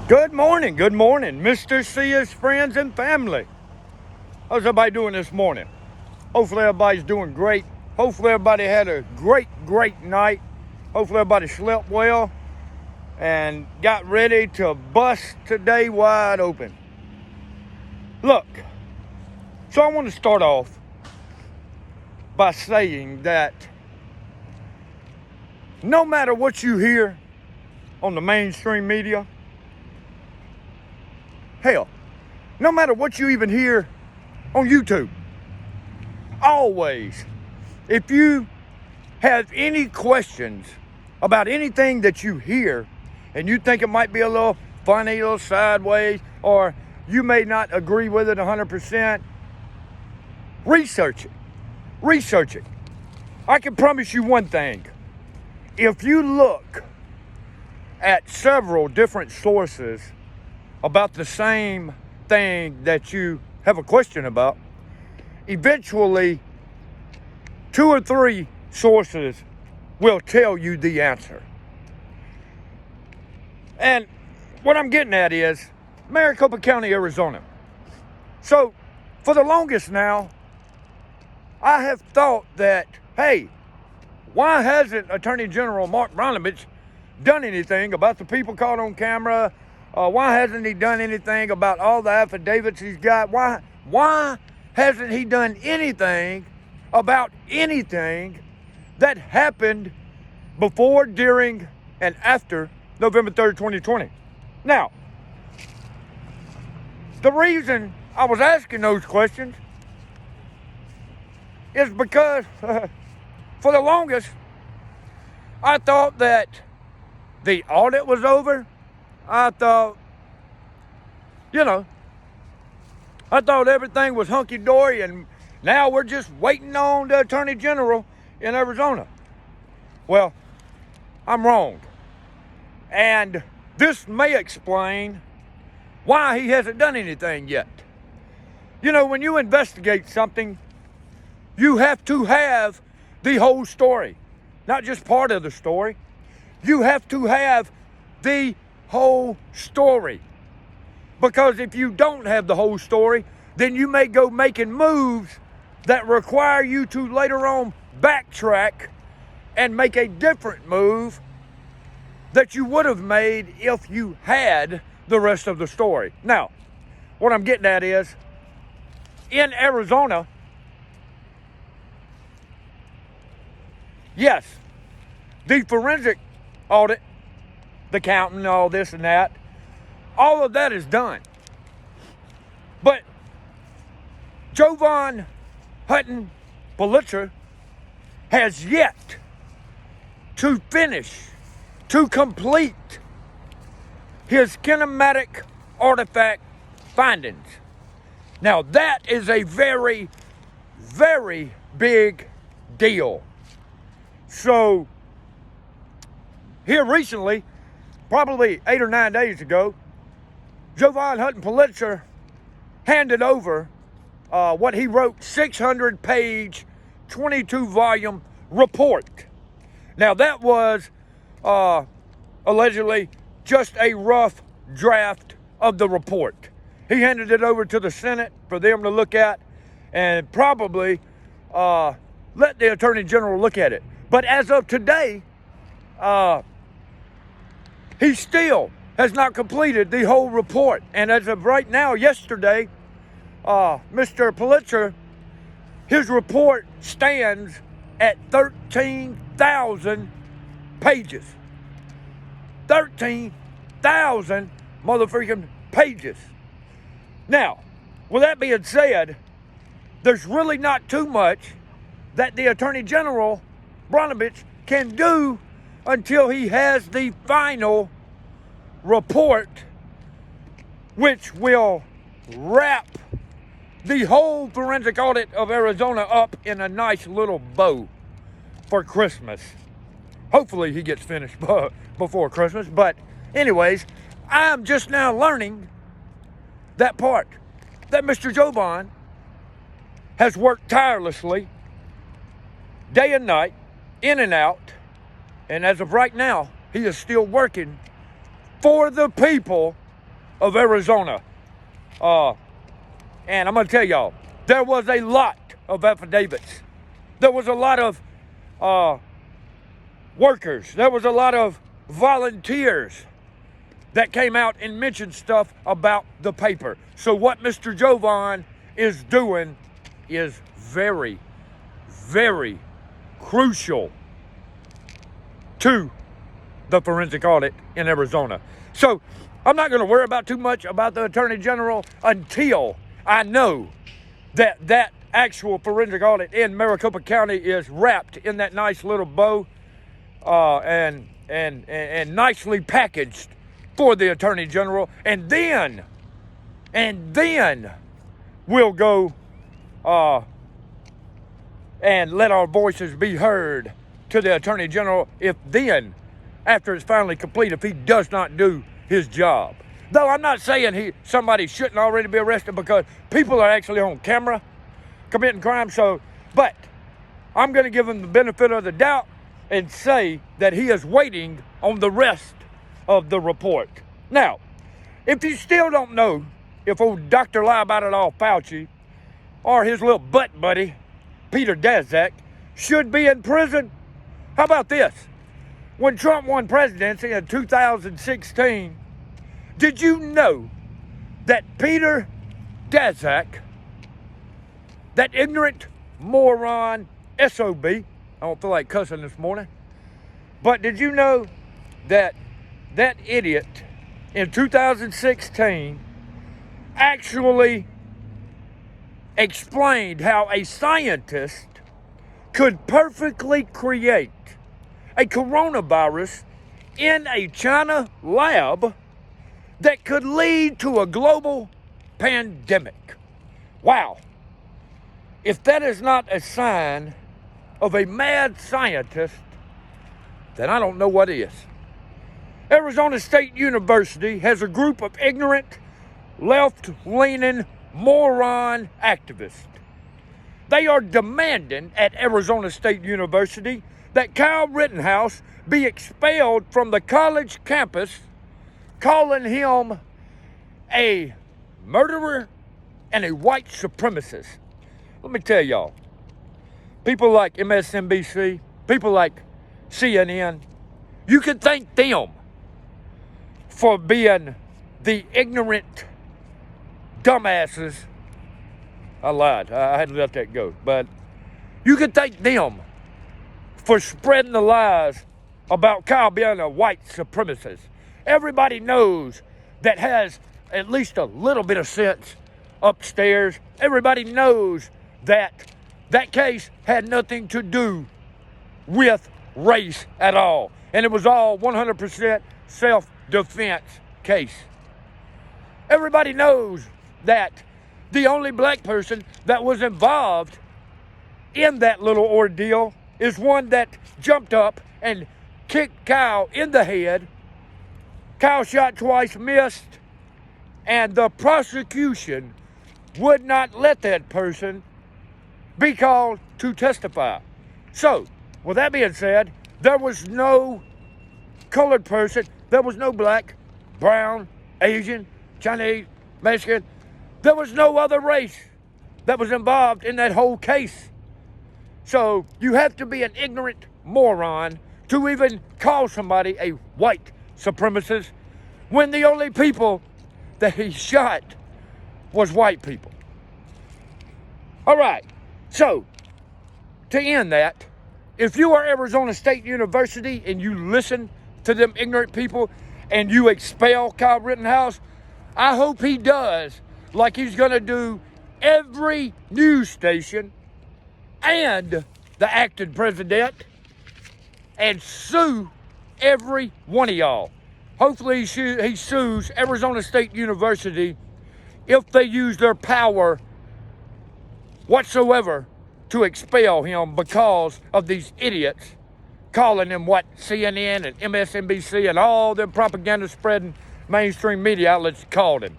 Good morning, MrCya's friends and family. How's everybody doing this morning? Hopefully everybody's doing great. Hopefully everybody had a great night. Hopefully everybody slept well and got ready to bust today wide open. Look, so I want to start off by saying that no matter what you hear on the mainstream media, hell, no matter what you even hear on YouTube, always, if you have any questions about anything that you hear and you think it might be a little funny, a little sideways, or you may not agree with it 100%, research it. Research it. I can promise you one thing. If you look at several different sources about the same thing that you have a question about, eventually 2 or 3 sources will tell you the answer. And what I'm getting at is Maricopa County, Arizona. So for the longest now, I have thought that, hey, why hasn't Attorney General Mark Brnovich done anything about the people caught on camera? Why hasn't he done anything about all the affidavits he's got? Why hasn't he done anything about anything that happened before, during, and after November 3rd, 2020? Now, the reason I was asking those questions is because for the longest, I thought that the audit was over. I thought everything was hunky-dory, and now we're just waiting on the Attorney General in Arizona. Well, I'm wrong. And this may explain why he hasn't done anything yet. You know, when you investigate something, you have to have the whole story, not just part of the story. You have to have the whole story. Because if you don't have the whole story, then you may go making moves that require you to later on backtrack and make a different move that you would have made if you had the rest of the story. Now, what I'm getting at is, in Arizona, yes, the forensic audit, the counting, all this and that, all of that is done. But Joban Hutton Pulitzer has yet to finish, to complete his kinematic artifact findings. Now that is a very, very big deal. So here recently, probably 8 or 9 days ago, Joban Hutton Pulitzer handed over what he wrote, 600-page, 22-volume report. Now that was allegedly just a rough draft of the report. He handed it over to the Senate for them to look at and probably let the Attorney General look at it. But as of today, he still has not completed the whole report. And as of right now, yesterday, Mr. Pulitzer, his report stands at 13,000 pages. 13,000 motherfucking pages. Now, with that being said, there's really not too much that the Attorney General, Brnovich, can do until he has the final report, which will wrap the whole forensic audit of Arizona up in a nice little bow for Christmas. Hopefully he gets finished before Christmas. But anyways, I'm just now learning that part, that Mr. Joban has worked tirelessly day and night, in and out, and as of right now, he is still working for the people of Arizona. And I'm going to tell y'all, there was a lot of affidavits. There was a lot of workers. There was a lot of volunteers that came out and mentioned stuff about the paper. So what Mr. Joban is doing is very, very crucial to the forensic audit in Arizona. So I'm not going to worry about too much about the Attorney General until I know that that actual forensic audit in Maricopa County is wrapped in that nice little bow and nicely packaged for the Attorney General, and then we'll go and let our voices be heard to the Attorney General after it's finally complete, if he does not do his job. Though I'm not saying somebody shouldn't already be arrested, because people are actually on camera committing crime. But I'm going to give him the benefit of the doubt and say that he is waiting on the rest of the report. Now, if you still don't know if old Dr. Lie About It All Fauci or his little butt buddy, Peter Daszak, should be in prison, how about this? When Trump won presidency in 2016, did you know that Peter Daszak, that ignorant moron SOB, I don't feel like cussing this morning, but did you know that that idiot in 2016 actually explained how a scientist could perfectly create a coronavirus in a China lab that could lead to a global pandemic? Wow. If that is not a sign of a mad scientist, then I don't know what is. Arizona State University has a group of ignorant, left-leaning moron activists. They are demanding at Arizona State University that Kyle Rittenhouse be expelled from the college campus, calling him a murderer and a white supremacist. Let me tell y'all, people like MSNBC, people like CNN, you can thank them for being the ignorant dumbasses. I lied. I had to let that go. But you can thank them for spreading the lies about Kyle being a white supremacist. Everybody knows that has at least a little bit of sense upstairs. Everybody knows that that case had nothing to do with race at all. And it was all 100% self-defense case. Everybody knows that the only black person that was involved in that little ordeal is one that jumped up and kicked Kyle in the head. Kyle shot twice, missed, and the prosecution would not let that person be called to testify. So, with that being said, there was no colored person, there was no black, brown, Asian, Chinese, Mexican. There was no other race that was involved in that whole case. So you have to be an ignorant moron to even call somebody a white supremacist when the only people that he shot was white people. All right, so to end that, if you are Arizona State University and you listen to them ignorant people and you expel Kyle Rittenhouse, I hope he does like he's going to do every news station and the acting president and sue every one of y'all. Hopefully he sues Arizona State University if they use their power whatsoever to expel him because of these idiots calling him what CNN and MSNBC and all them propaganda spreading mainstream media outlets called him.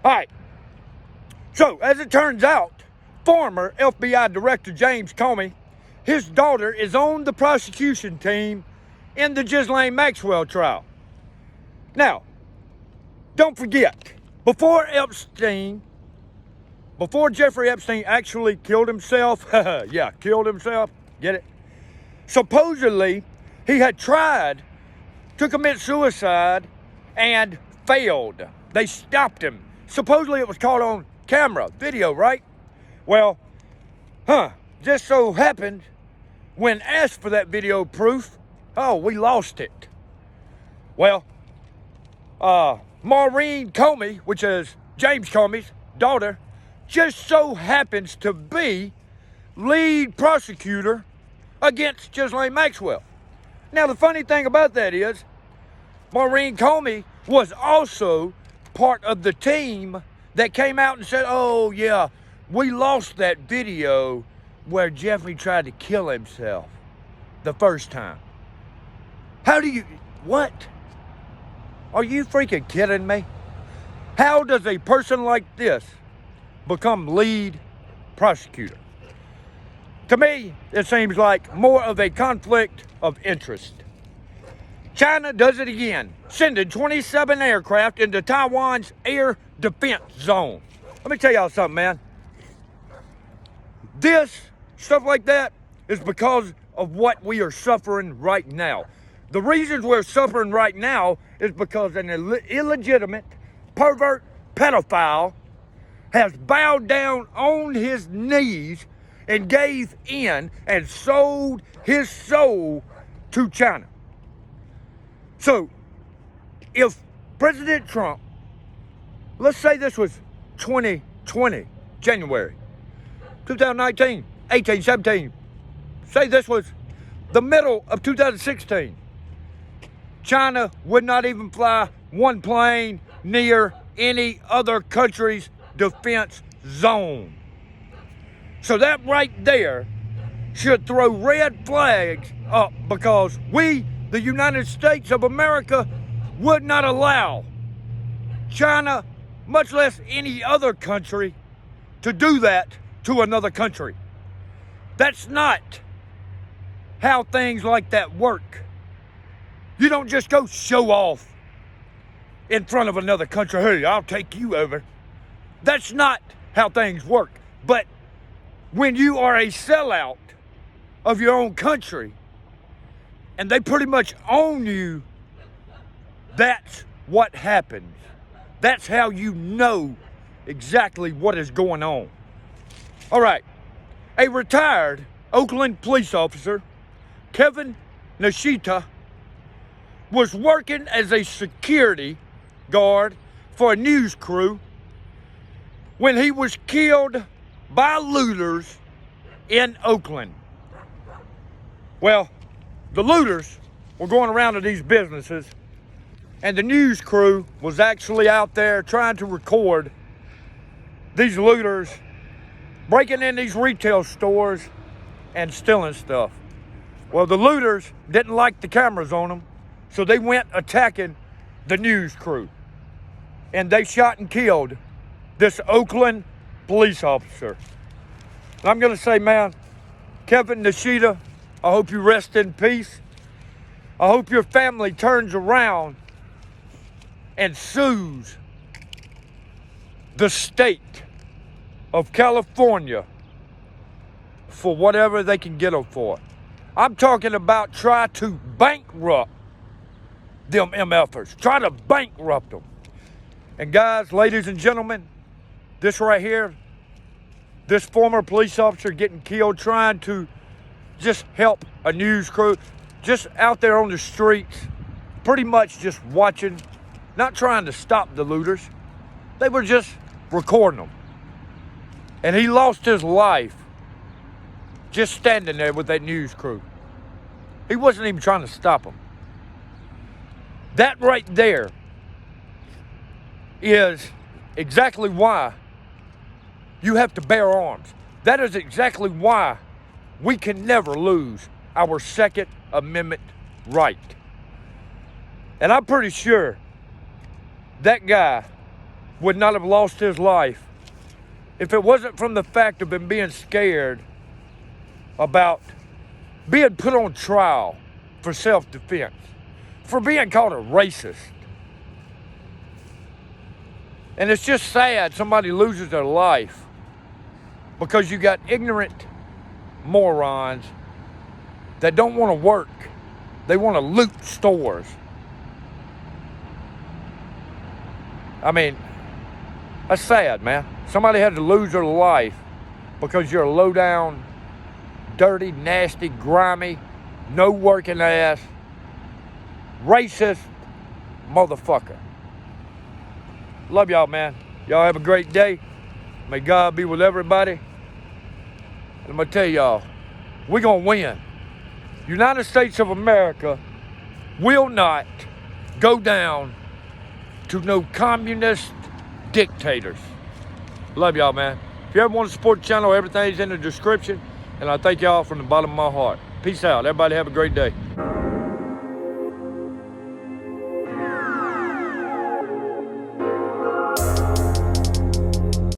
All right. So, as it turns out, former FBI Director James Comey, his daughter is on the prosecution team in the Ghislaine Maxwell trial. Now, don't forget, before Jeffrey Epstein actually killed himself, yeah, killed himself, get it? Supposedly, he had tried to commit suicide and failed. They stopped him. Supposedly it was caught on camera, video, right? Well, just so happened, when asked for that video proof, we lost it. Well, Maureen Comey, which is James Comey's daughter, just so happens to be lead prosecutor against Ghislaine Maxwell. Now, the funny thing about that is, Maureen Comey was also part of the team that came out and said, oh, yeah, we lost that video where Jeffrey tried to kill himself the first time. What? Are you freaking kidding me? How does a person like this become lead prosecutor? To me, it seems like more of a conflict of interest. China does it again, sending 27 aircraft into Taiwan's air defense zone. Let me tell y'all something, man. This, stuff like that, is because of what we are suffering right now. The reasons we're suffering right now is because an illegitimate, pervert pedophile has bowed down on his knees and gave in and sold his soul to China. So, if President Trump, let's say this was 2020, January, 2019, 18, 17, say this was the middle of 2016, China would not even fly one plane near any other country's defense zone. So that right there should throw red flags up, because we, the United States of America, would not allow China, much less any other country, to do that to another country. That's not how things like that work. You don't just go show off in front of another country. Hey, I'll take you over. That's not how things work. But when you are a sellout of your own country and they pretty much own you, that's what happens. That's how you know exactly what is going on. All right. A retired Oakland police officer, Kevin Nishita, was working as a security guard for a news crew when he was killed by looters in Oakland. Well, the looters were going around to these businesses, and the news crew was actually out there trying to record these looters breaking in these retail stores and stealing stuff. Well, the looters didn't like the cameras on them, so they went attacking the news crew. And they shot and killed this Oakland police officer. And I'm going to say, man, Kevin Nishita, I hope you rest in peace. I hope your family turns around and sues the state of California for whatever they can get them for. I'm talking about try to bankrupt them MFers. Try to bankrupt them. And guys, ladies and gentlemen, this right here, this former police officer getting killed trying to just help a news crew, just out there on the streets, pretty much just watching, not trying to stop the looters. They were just recording them. And he lost his life just standing there with that news crew. He wasn't even trying to stop them. That right there is exactly why you have to bear arms. That is exactly why we can never lose our Second Amendment right. And I'm pretty sure that guy would not have lost his life if it wasn't from the fact of him being scared about being put on trial for self-defense, for being called a racist. And it's just sad somebody loses their life because you got ignorant morons that don't want to work. They want to loot stores. I mean, that's sad, man. Somebody had to lose their life because you're a low-down, dirty, nasty, grimy, no working ass, racist motherfucker. Love y'all, man. Y'all have a great day. May God be with everybody. And I'm going to tell y'all, we're going to win. United States of America will not go down to no communist dictators. Love y'all, man. If you ever want to support the channel, everything's in the description. And I thank y'all from the bottom of my heart. Peace out. Everybody have a great day.